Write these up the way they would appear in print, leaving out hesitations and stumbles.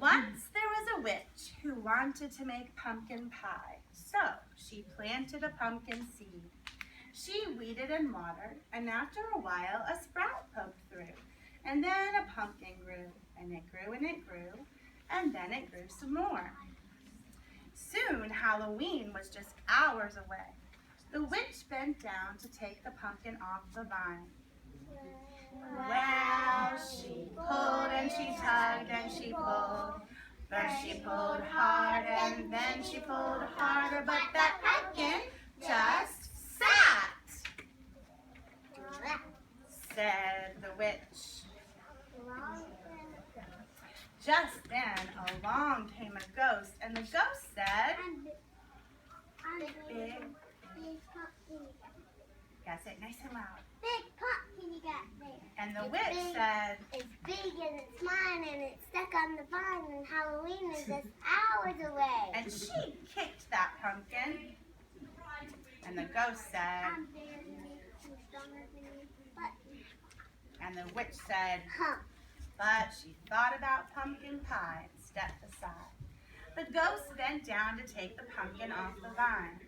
Once there was a witch who wanted to make pumpkin pie, so she planted a pumpkin seed. She weeded and watered, and after a while a sprout poked through, and then a pumpkin grew, and it grew and it grew, and then it grew some more. Soon Halloween was just hours away. The witch bent down to take the pumpkin off the vine. Well, she pulled and she tugged and she pulled. First she pulled hard and then she pulled harder, but that pumpkin just sat, said the witch. Just then along came a ghost, and the ghost said, big, yes, it nice and loud. Big pumpkin you got there. And the witch said, it's big and it's mine and it's stuck on the vine and Halloween is just hours away. And she kicked that pumpkin. And the ghost said, I'm bigger than you, I'm stronger than you, but... And the witch said, but she thought about pumpkin pie and stepped aside. The ghost bent down to take the pumpkin off the vine.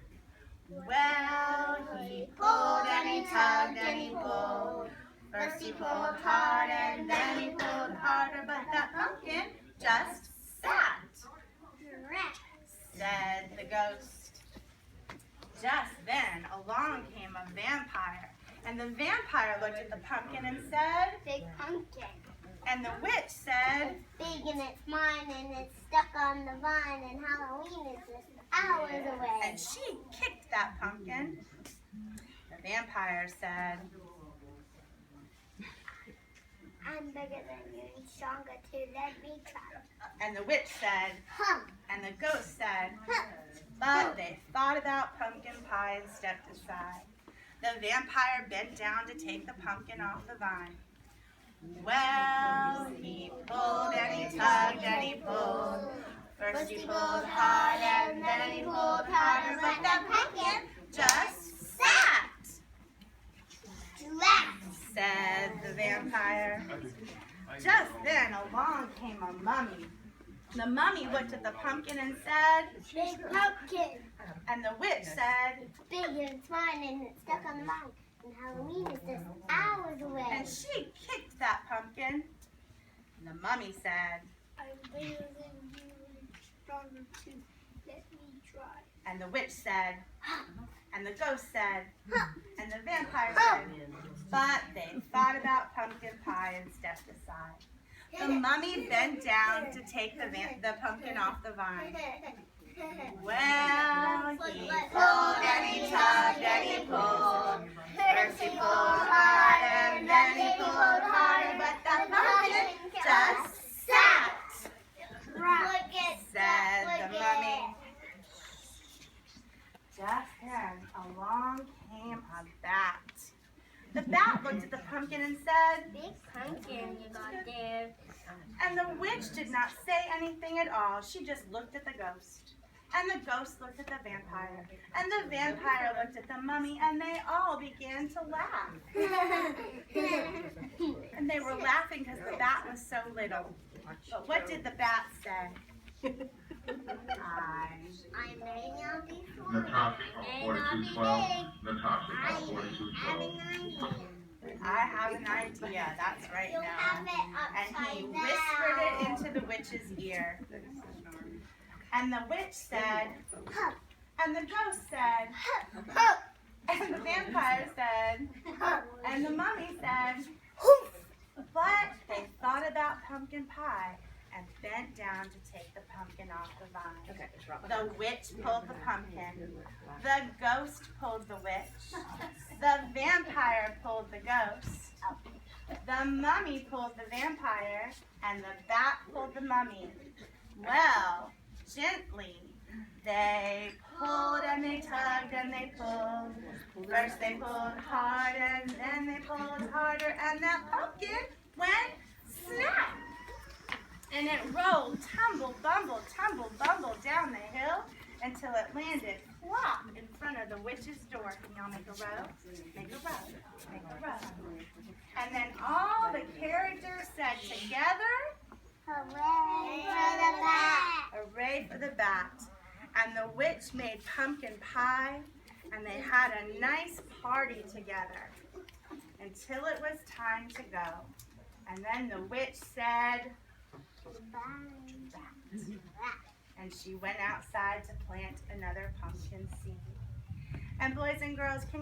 Well, he pulled and he tugged and he pulled. First he pulled hard and then he pulled harder, but that pumpkin just sat, said the ghost. Just then along came a vampire, and the vampire looked at the pumpkin and said, big pumpkin. And the witch said, it's big and it's mine and it's stuck on the vine and Halloween is just hours away. And she kicked that pumpkin. The vampire said, I'm bigger than you and stronger too, let me try. And the witch said, and the ghost said, but they thought about pumpkin pie and stepped aside. The vampire bent down to take the pumpkin off the vine. Well, he pulled and he tugged and he pulled. First he pulled hard and then he pulled harder, but that pumpkin just sat, said the vampire. Just then along came a mummy. The mummy looked at the pumpkin and said, big pumpkin. And the witch said, big and it's mine and it's stuck on the vine. And Halloween is just hours away. And she kicked that pumpkin. And the mummy said, I'm bigger than you and stronger too. Let me try. And the witch said, and the ghost said, and the vampire said, but they thought about pumpkin pie and stepped aside. The mummy bent down to take the pumpkin off the vine. Well, he pulled and he tugged and he pulled. First he pulled hard and then he pulled harder, but the pumpkin just sat, said the mummy. Just then along came a bat. The bat looked at the pumpkin and said, big pumpkin you got there. and the witch did not say anything at all. She just looked at the ghost. And the ghost looked at the vampire. And the vampire looked at the mummy, and they all began to laugh. And they were laughing because the bat was so little. But what did the bat say? I may not be full. Natasha from 4212. Natasha from 4212. I have an idea. That's right You'll have now. it And he upside whispered it down. into the witch's ear. And the witch said, and the ghost said, and the vampire said, and the mummy said, but they thought about pumpkin pie and bent down to take the pumpkin off the vine. The witch pulled the pumpkin. The ghost pulled the witch. The vampire pulled the ghost. The mummy pulled the vampire, and the bat pulled the mummy. Well, gently, they pulled and they tugged and they pulled. First they pulled hard and then they pulled harder, and that pumpkin went snap. And it rolled, tumble, bumble down the hill until it landed flop in front of the witch's door. Can y'all make a row? Make a row. Make a row. And then all the characters said together, Hooray for the bat. Hooray for the bat. And the witch made pumpkin pie, and they had a nice party together until it was time to go. And then the witch said, Goodbye. and she went outside to plant another pumpkin seed. And boys and girls, can